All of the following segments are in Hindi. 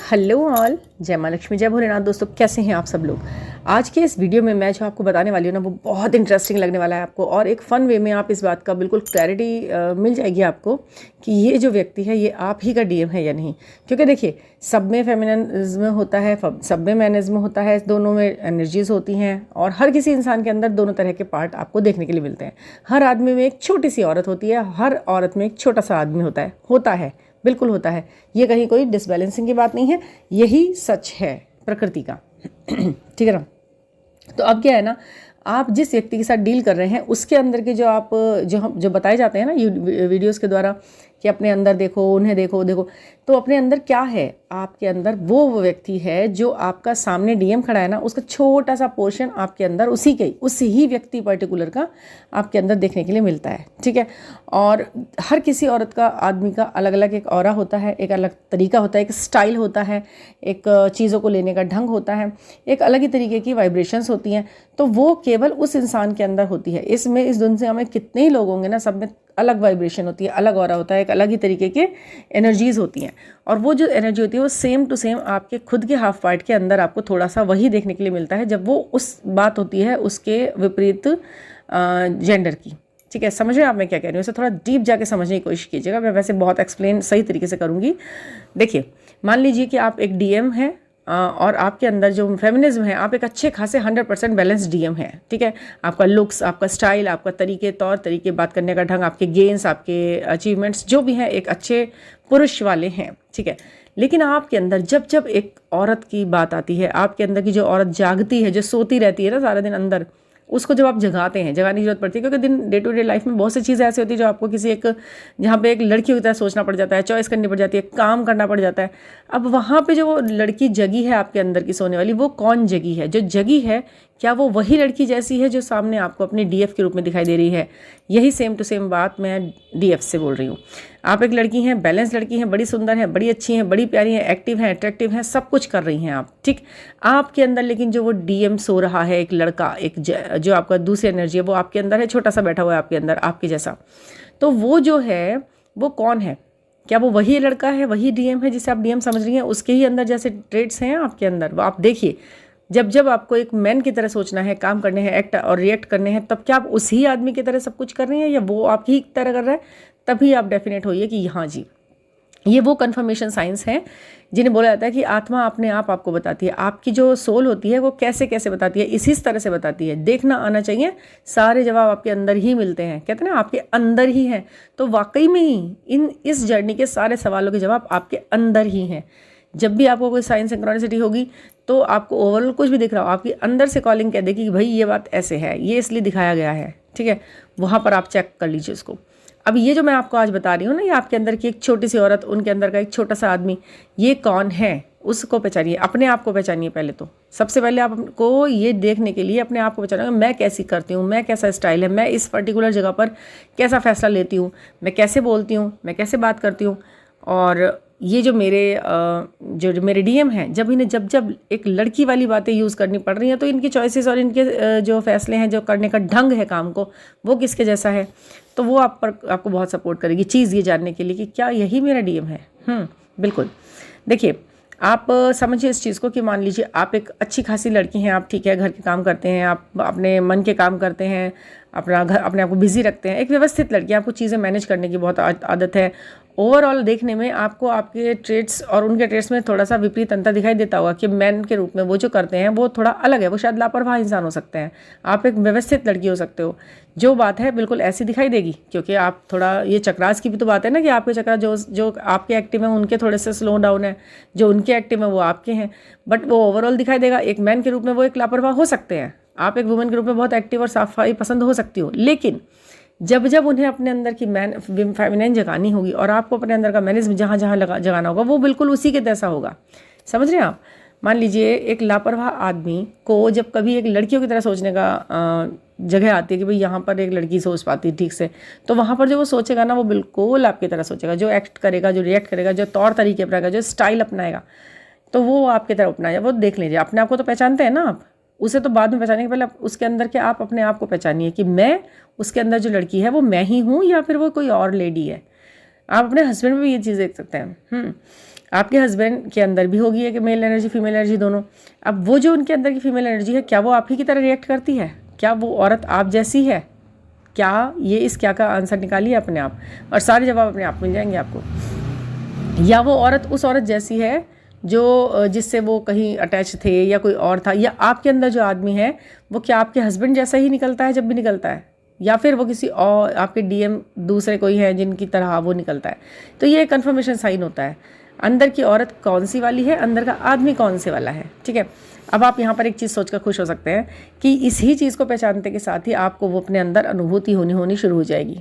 हेलो ऑल, जय माँ लक्ष्मी, जय भोलेनाथ। दोस्तों, कैसे हैं आप सब लोग। आज के इस वीडियो में मैं जो आपको बताने वाली हूँ ना, वो बहुत इंटरेस्टिंग लगने वाला है आपको, और एक फ़न वे में आप इस बात का बिल्कुल क्लैरिटी मिल जाएगी आपको कि ये जो व्यक्ति है ये आप ही का डीएम है या नहीं। क्योंकि देखिए, सब में फेमिनिज्म होता है, सब में मैनिज्म होता है, दोनों में एनर्जीज होती हैं, और हर किसी इंसान के अंदर दोनों तरह के पार्ट आपको देखने के लिए मिलते हैं। हर आदमी में एक छोटी सी औरत होती है, हर औरत में एक छोटा सा आदमी होता है, बिल्कुल होता है। ये कहीं कोई डिसबैलेंसिंग की बात नहीं है, यही सच है प्रकृति का। ठीक है ना। तो अब क्या है ना, आप जिस व्यक्ति के साथ डील कर रहे हैं उसके अंदर के जो बताए जाते हैं ना वीडियोस के द्वारा कि अपने अंदर देखो, उन्हें देखो, तो अपने अंदर क्या है, आपके अंदर वो व्यक्ति है जो आपका सामने डीएम खड़ा है ना, उसका छोटा सा पोर्शन आपके अंदर उसी ही व्यक्ति पर्टिकुलर का आपके अंदर देखने के लिए मिलता है। ठीक है। और हर किसी औरत का, आदमी का अलग अलग एक ऑरा होता है, एक अलग तरीका होता है, एक स्टाइल होता है, एक चीज़ों को लेने का ढंग होता है, एक अलग ही तरीके की वाइब्रेशंस होती हैं। तो वो केवल उस इंसान के अंदर होती है। इस दुनिया में कितने ही लोग होंगे ना, सब में अलग वाइब्रेशन होती है, अलग ऑरा होता है, एक अलग ही तरीके के एनर्जीज होती हैं। और वो जो एनर्जी होती है वो सेम टू सेम आपके खुद के हाफ पार्ट के अंदर आपको थोड़ा सा वही देखने के लिए मिलता है, जब वो उस बात होती है उसके विपरीत जेंडर की। ठीक है, समझ रहे हैं आप मैं क्या कह रही हूँ। इसे थोड़ा डीप जाके समझने की कोशिश कीजिएगा। मैं वैसे बहुत एक्सप्लेन सही तरीके से करूँगी। देखिए, मान लीजिए कि आप एक डीएम हैं, और आपके अंदर जो फेमिनिज्म है, आप एक अच्छे खासे 100% बैलेंस डीएम है। ठीक है। आपका लुक्स, आपका स्टाइल, आपका तौर तरीके, बात करने का ढंग, आपके गेन्स, आपके अचीवमेंट्स जो भी हैं, एक अच्छे पुरुष वाले हैं। ठीक है। लेकिन आपके अंदर जब जब एक औरत की बात आती है, आपके अंदर की जो औरत जागती है, जो सोती रहती है ना सारा दिन अंदर, उसको जब आप जगाते हैं, जगाने की जरूरत पड़ती है, क्योंकि दिन डे टू डे लाइफ में बहुत सी चीज़ें ऐसी होती है जो आपको जहाँ पे एक लड़की होता है सोचना पड़ जाता है, चॉइस करनी पड़ जाती है, काम करना पड़ जाता है। अब वहाँ पे जो वो लड़की जगी है आपके अंदर की सोने वाली, वो कौन जगी है? जो जगी है, क्या वो वही लड़की जैसी है जो सामने आपको अपने डीएफ के रूप में दिखाई दे रही है? यही सेम टू सेम बात मैं डीएफ से बोल रही हूँ। आप एक लड़की हैं, बैलेंस लड़की हैं, बड़ी सुंदर हैं, बड़ी अच्छी हैं, बड़ी प्यारी हैं, एक्टिव हैं, अट्रैक्टिव हैं, सब कुछ कर रही हैं आप। ठीक। आपके अंदर लेकिन जो वो डीएम सो रहा है, एक लड़का, जो आपका दूसरी एनर्जी है, वो आपके अंदर है, छोटा सा बैठा हुआ है आपके अंदर, आपके जैसा। तो वो जो है वो कौन है? क्या वो वही लड़का है, वही डीएम है जिसे आप डीएम समझ रही हैं? उसके ही अंदर जैसे ट्रेड्स हैं आपके अंदर, वो आप देखिए। जब जब आपको एक मैन की तरह सोचना है, काम करने हैं, एक्ट और रिएक्ट करने हैं, तब क्या आप उसी आदमी की तरह सब कुछ कर रही हैं, या वो आपकी ही तरह कर रहा है? तभी आप डेफिनेट होइए कि हाँ जी, ये वो कन्फर्मेशन साइंस हैं जिन्हें बोला जाता है कि आत्मा अपने आप आपको बताती है। आपकी जो सोल होती है वो कैसे कैसे बताती है, इसी तरह से बताती है। देखना आना चाहिए, सारे जवाब आपके अंदर ही मिलते हैं। कहते हैं ना, आपके अंदर ही हैं। तो वाकई में ही इस जर्नी के सारे सवालों के जवाब आपके अंदर ही हैं। जब भी आपको कोई साइन सिंक्रोनिसिटी होगी, तो आपको ओवरऑल कुछ भी दिख रहा हो, आपकी अंदर से कॉलिंग कह देगी कि भाई ये बात ऐसे है, ये इसलिए दिखाया गया है। ठीक है। वहाँ पर आप चेक कर लीजिए उसको। अब ये जो मैं आपको आज बता रही हूँ ना, ये आपके अंदर की एक छोटी सी औरत, उनके अंदर का एक छोटा सा आदमी, ये कौन है उसको पहचानिए। अपने आप को पहचानिए। पहले तो सबसे पहले आपको ये देखने के लिए अपने आप को पहचानिए, मैं कैसी करती हूँ, मैं कैसा स्टाइल है, मैं इस पर्टिकुलर जगह पर कैसा फैसला लेती हूँ, मैं कैसे बोलती हूँ, मैं कैसे बात करती हूँ। और ये जो मेरे डीएम हैं, जब जब एक लड़की वाली बातें यूज़ करनी पड़ रही हैं, तो इनकी चॉइसेस और इनके जो फैसले हैं, जो करने का ढंग है काम को, वो किसके जैसा है, तो वो आपको बहुत सपोर्ट करेगी चीज़ ये जानने के लिए कि क्या यही मेरा डीएम है। बिल्कुल। देखिए, आप समझिए इस चीज़ को कि मान लीजिए आप एक अच्छी खासी लड़की हैं, आप ठीक है, घर के काम करते हैं, आप अपने मन के काम करते हैं, अपना घर, अपने आप को बिजी रखते हैं, एक व्यवस्थित लड़की, आपको चीज़ें मैनेज करने की बहुत आदत है। ओवरऑल देखने में आपको आपके ट्रेड्स और उनके ट्रेड्स में थोड़ा सा विपरीत अंतर दिखाई देता होगा कि मैन के रूप में वो जो करते हैं वो थोड़ा अलग है, वो शायद लापरवाह इंसान हो सकते हैं, आप एक व्यवस्थित लड़की हो सकते हो। जो बात है बिल्कुल ऐसी दिखाई देगी, क्योंकि आप थोड़ा, ये चक्रास की भी तो बात है ना कि आपके चक्रा जो आपके एक्टिव हैं उनके थोड़े से स्लो डाउन है, जो उनके एक्टिव हैं वो आपके हैं, बट वो ओवरऑल दिखाई देगा। एक मैन के रूप में वो एक लापरवाह हो सकते हैं, आप एक वुमेन के रूप में बहुत एक्टिव और सफाई पसंद हो सकती हो। लेकिन जब जब उन्हें अपने अंदर की फेमिनिन जगानी होगी, और आपको अपने अंदर का मैनिज्म जहाँ जहाँ जगाना होगा, वो बिल्कुल उसी के जैसा होगा। समझ रहे हैं आप? मान लीजिए एक लापरवाह आदमी को जब कभी एक लड़कियों की तरह सोचने का जगह आती है कि भाई यहाँ पर एक लड़की सोच पाती है ठीक से, तो वहाँ पर जो वो सोचेगा ना, वो बिल्कुल आपकी तरह सोचेगा। जो एक्ट करेगा, जो रिएक्ट करेगा, जो तौर तरीके अपनाएगा, जो स्टाइल अपनाएगा, तो वो आपकी तरह अपनाएगा। वो देख लीजिए, अपने आप को तो पहचानते हैं ना आप, उसे तो बाद में पहचाने के पहले उसके अंदर के आप अपने आप को पहचानिए कि मैं, उसके अंदर जो लड़की है वो मैं ही हूँ, या फिर वो कोई और लेडी है। आप अपने हस्बैंड में भी ये चीज़ देख सकते हैं। आपके हस्बैंड के अंदर भी होगी है मेल एनर्जी फीमेल एनर्जी दोनों। अब वो जो उनके अंदर की फीमेल एनर्जी है, क्या वो आप ही की तरह रिएक्ट करती है? क्या वो औरत आप जैसी है? क्या ये इस क्या का आंसर निकालिए अपने आप, और सारे जवाब अपने आप मिल जाएंगे आपको। या वो औरत उस औरत जैसी है जो जिससे वो कहीं अटैच थे या कोई और था, या आपके अंदर जो आदमी है वो क्या आपके हस्बैंड जैसा ही निकलता है जब भी निकलता है, या फिर वो किसी और आपके डीएम दूसरे कोई है जिनकी तरह वो निकलता है। तो ये कन्फर्मेशन साइन होता है अंदर की औरत कौन सी वाली है, अंदर का आदमी कौन से वाला है। ठीक है, अब आप यहाँ पर एक चीज़ सोचकर खुश हो सकते हैं कि इसी चीज़ को पहचानते के साथ ही आपको वो अपने अंदर अनुभूति होनी शुरू हो जाएगी।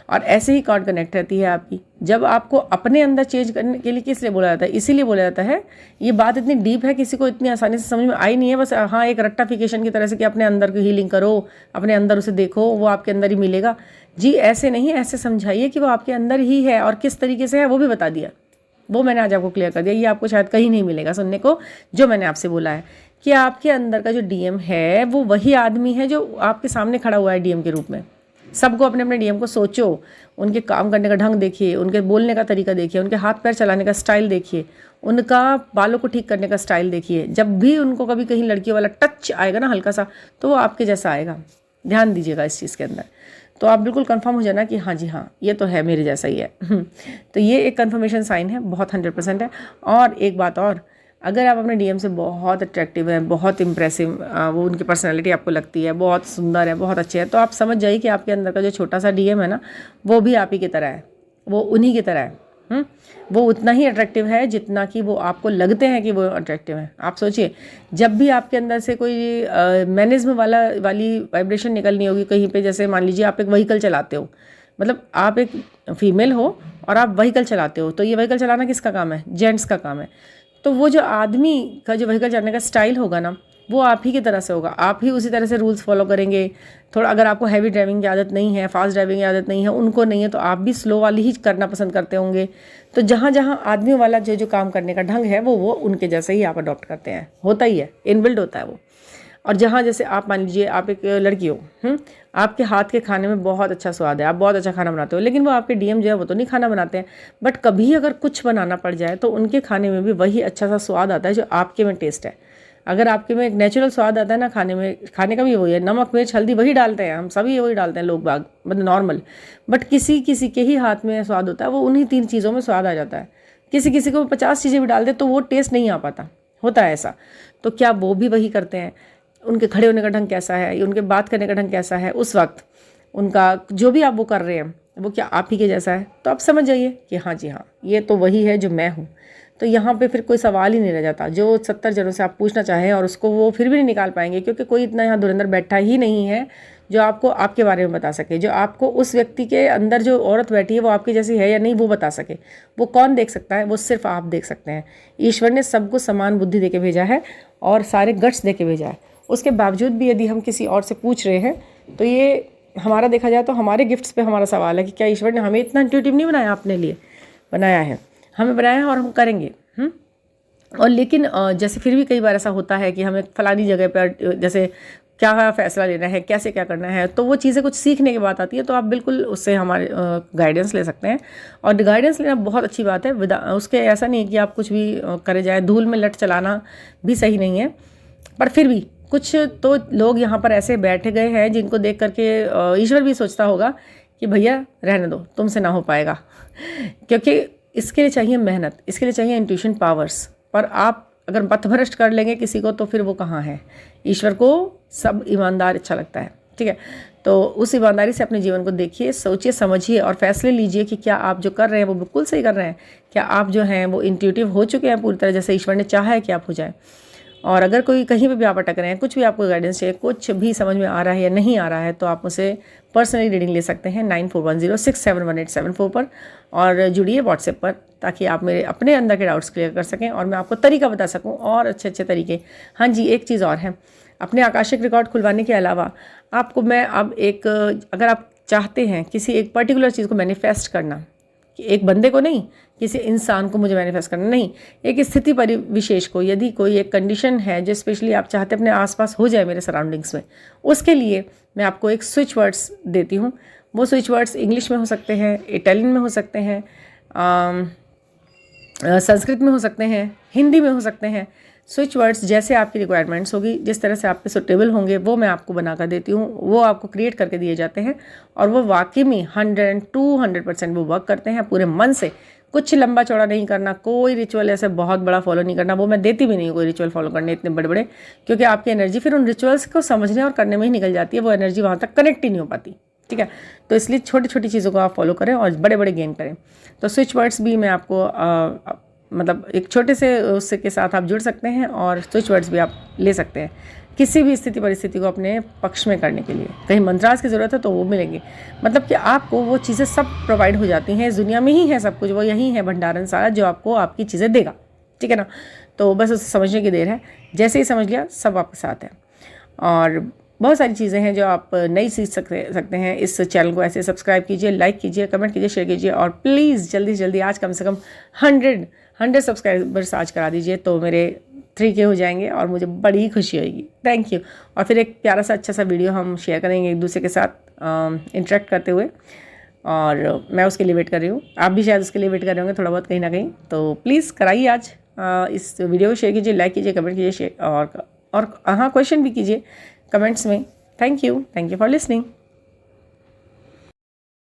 और ऐसे ही कॉर्ड कनेक्ट रहती है आपकी। जब आपको अपने अंदर चेंज करने के लिए किस लिए बोला जाता है? इसीलिए बोला जाता है। ये बात इतनी डीप है, किसी को इतनी आसानी से समझ में आई नहीं है, बस हाँ एक रट्टाफिकेशन की तरह से कि अपने अंदर की हीलिंग करो, अपने अंदर उसे देखो, वो आपके अंदर ही मिलेगा। जी ऐसे नहीं, ऐसे समझाइए कि वो आपके अंदर ही है, और किस तरीके से है वो भी बता दिया। वो मैंने आज आपको क्लियर कर दिया। ये आपको शायद कहीं नहीं मिलेगा सुनने को जो मैंने आपसे बोला है, कि आपके अंदर का जो डीएम है वो वही आदमी है जो आपके सामने खड़ा हुआ है डीएम के रूप में। सबको अपने अपने डीएम को सोचो, उनके काम करने का ढंग देखिए, उनके बोलने का तरीका देखिए, उनके हाथ पैर चलाने का स्टाइल देखिए, उनका बालों को ठीक करने का स्टाइल देखिए। जब भी उनको कभी कहीं लड़कियों वाला टच आएगा ना हल्का सा, तो वो आपके जैसा आएगा। ध्यान दीजिएगा इस चीज़ के अंदर, तो आप बिल्कुल कंफर्म हो जाना कि हाँ जी हाँ ये तो है मेरे जैसा ही है। तो ये एक कंफर्मेशन साइन है, बहुत 100% है। और एक बात और, अगर आप अपने डीएम से बहुत अट्रैक्टिव हैं, बहुत इंप्रेसिव वो उनकी पर्सनैलिटी आपको लगती है, बहुत सुंदर है, बहुत अच्छे हैं, तो आप समझ जाइए कि आपके अंदर का जो छोटा सा डीएम है ना, वो भी आप ही की तरह है, वो उन्हीं की तरह है। वो उतना ही अट्रैक्टिव है जितना कि वो आपको लगते हैं कि वो अट्रैक्टिव है। आप सोचिए, जब भी आपके अंदर से कोई मैनिज्म वाली वाइब्रेशन निकलनी होगी कहीं पे, जैसे मान लीजिए आप एक व्हीकल चलाते हो, मतलब आप एक फीमेल हो और आप व्हीकल चलाते हो, तो ये व्हीकल चलाना किसका काम है? जेंट्स का काम है। तो वो जो आदमी का जो व्हीकल चलाने का स्टाइल होगा ना, वो आप ही की तरह से होगा, आप ही उसी तरह से रूल्स फॉलो करेंगे। थोड़ा अगर आपको हैवी ड्राइविंग की आदत नहीं है, फास्ट ड्राइविंग की आदत नहीं है, उनको नहीं है, तो आप भी स्लो वाली ही करना पसंद करते होंगे। तो जहाँ जहाँ आदमियों वाला जो जो काम करने का ढंग है वो उनके जैसे ही आप अडॉप्ट करते हैं, होता ही है, इनबिल्ड होता है वो। और जहाँ जैसे आप मान लीजिए आप एक लड़की हो, आपके हाथ के खाने में बहुत अच्छा स्वाद है, आप बहुत अच्छा खाना बनाते हो, लेकिन वो आपके डीएम जो है वो तो नहीं खाना बनाते हैं, बट कभी अगर कुछ बनाना पड़ जाए तो उनके खाने में भी वही अच्छा सा स्वाद आता है जो आपके में टेस्ट है। अगर आपके में एक नेचुरल स्वाद आता है ना खाने में, खाने का भी वही है, नमक मिर्च हल्दी वही डालते हैं, हम सभी वही डालते हैं लोग बाग, मतलब नॉर्मल। बट किसी किसी के ही हाथ में स्वाद होता है, वो उन्हीं 3 चीज़ों में स्वाद आ जाता है। किसी किसी को 50 चीज़ें भी डाल दे तो वो टेस्ट नहीं आ पाता, होता है ऐसा। तो क्या वो भी वही करते हैं? उनके खड़े होने का ढंग कैसा है, उनके बात करने का ढंग कैसा है, उस वक्त उनका जो भी आप वो कर रहे हैं वो क्या आप ही के जैसा है? तो आप समझ जाइए कि हाँ जी हाँ ये तो वही है जो मैं हूँ। तो यहाँ पे फिर कोई सवाल ही नहीं रह जाता। जो 70 जनों से आप पूछना चाहें और उसको वो फिर भी नहीं निकाल पाएंगे, क्योंकि कोई इतना यहाँ धुरंधर बैठा ही नहीं है जो आपको आपके बारे में बता सके, जो आपको उस व्यक्ति के अंदर जो औरत बैठी है वो आपकी जैसी है या नहीं वो बता सके। वो कौन देख सकता है? वो सिर्फ आप देख सकते हैं। ईश्वर ने सबको समान बुद्धि दे के भेजा है और सारे गट्स दे के भेजा है। उसके बावजूद भी यदि हम किसी और से पूछ रहे हैं तो ये हमारा देखा जाए तो हमारे गिफ्ट्स पे हमारा सवाल है कि क्या ईश्वर ने हमें इतना इंट्यूटिव नहीं बनाया? अपने लिए बनाया है, हमें बनाया है और हम करेंगे। और लेकिन जैसे फिर भी कई बार ऐसा होता है कि हमें फलानी जगह पर जैसे क्या फैसला लेना है, कैसे क्या करना है, तो वो चीज़ें कुछ सीखने की बात आती है, तो आप बिल्कुल उससे हमारे गाइडेंस ले सकते हैं। और गाइडेंस लेना बहुत अच्छी बात है, उसके ऐसा नहीं है कि आप कुछ भी करे जाए, धूल में लट चलाना भी सही नहीं है। पर फिर भी कुछ तो लोग यहाँ पर ऐसे बैठे गए हैं जिनको देख करके ईश्वर भी सोचता होगा कि भैया रहने दो, तुमसे ना हो पाएगा। क्योंकि इसके लिए चाहिए मेहनत, इसके लिए चाहिए इंट्यूशन पावर्स। पर आप अगर पथभ्रष्ट कर लेंगे किसी को तो फिर वो कहाँ है? ईश्वर को सब ईमानदार अच्छा लगता है। ठीक है, तो उस ईमानदारी से अपने जीवन को देखिए, सोचिए, समझिए और फैसले लीजिए कि क्या आप जो कर रहे हैं वो बिल्कुल सही कर रहे हैं। क्या आप जो हैं वो इंट्यूटिव हो चुके हैं पूरी तरह, जैसे ईश्वर ने चाहा है कि आप हो जाए। और अगर कोई कहीं पे भी आप अटक रहे हैं, कुछ भी आपको गाइडेंस चाहिए, कुछ भी समझ में आ रहा है या नहीं आ रहा है, तो आप मुझसे पर्सनली रीडिंग ले सकते हैं 9410671874 पर, और जुड़िए व्हाट्सएप पर, ताकि आप मेरे अपने अंदर के डाउट्स क्लियर कर सकें और मैं आपको तरीका बता सकूं और अच्छे अच्छे तरीके। हाँ जी, एक चीज़ और है, अपने आकाशिक रिकॉर्ड खुलवाने के अलावा आपको मैं अब एक, अगर आप चाहते हैं किसी एक पर्टिकुलर चीज़ को मैनिफेस्ट करना, कि एक बंदे को नहीं, किसी इंसान को मुझे मैनिफेस्ट करना नहीं, एक स्थिति परिविशेष को, यदि कोई एक कंडीशन है जो स्पेशली आप चाहते अपने आसपास हो जाए मेरे सराउंडिंग्स में, उसके लिए मैं आपको एक स्विच वर्ड्स देती हूँ। वो स्विच वर्ड्स इंग्लिश में हो सकते हैं, इटालियन में हो सकते हैं, संस्कृत में हो सकते हैं, हिंदी में हो सकते हैं। स्विच वर्ड्स जैसे आपकी रिक्वायरमेंट्स होगी, जिस तरह से आप पे सुटेबल होंगे, वो मैं आपको बना कर देती हूँ, वो आपको क्रिएट करके दिए जाते हैं और वो वाकई में 100-200% वो वर्क करते हैं पूरे मन से। कुछ लंबा चौड़ा नहीं करना, कोई रिचुअल ऐसे बहुत बड़ा फॉलो नहीं करना, वो मैं देती भी नहीं हूँ कोई रिचुअल फॉलो करने इतने बड़े बड़े, क्योंकि आपकी एनर्जी फिर उन रिचुअल्स को समझने और करने में ही निकल जाती है, वो एनर्जी वहाँ तक कनेक्ट ही नहीं हो पाती। ठीक है, तो इसलिए छोटी छोटी चीज़ों को आप फॉलो करें और बड़े बड़े गेन करें। तो स्विच वर्ड्स भी मैं आपको मतलब एक छोटे से उससे के साथ आप जुड़ सकते हैं और स्विच वर्ड्स भी आप ले सकते हैं किसी भी स्थिति परिस्थिति को अपने पक्ष में करने के लिए। कहीं मंत्रास की ज़रूरत है तो वो मिलेंगे, मतलब कि आपको वो चीज़ें सब प्रोवाइड हो जाती हैं, इस दुनिया में ही है सब कुछ, वो यही है भंडारण सारा जो आपको आपकी चीज़ें देगा। ठीक है ना, तो बस उसे समझने की देर है, जैसे ही समझ लिया सब आपके साथ है। और बहुत सारी चीज़ें हैं जो आप नई सीख सकते हैं। इस चैनल को ऐसे सब्सक्राइब कीजिए, लाइक कीजिए, कमेंट कीजिए, शेयर कीजिए और प्लीज़ जल्दी से जल्दी आज कम से कम 100 सब्सक्राइबर्स आज करा दीजिए, तो मेरे 3K हो जाएंगे और मुझे बड़ी खुशी होगी। Thank you. और फिर एक प्यारा सा अच्छा सा वीडियो हम शेयर करेंगे एक दूसरे के साथ इंटरेक्ट करते हुए, और मैं उसके लिए वेट कर रही हूँ, आप भी शायद उसके लिए वेट कर रहे होंगे थोड़ा बहुत कहीं ना कहीं। तो प्लीज़ कराइए आज इस वीडियो को शेयर कीजिए, लाइक कीजिए, कमेंट कीजिए, और हाँ क्वेश्चन भी कीजिए कमेंट्स में। Thank you for listening.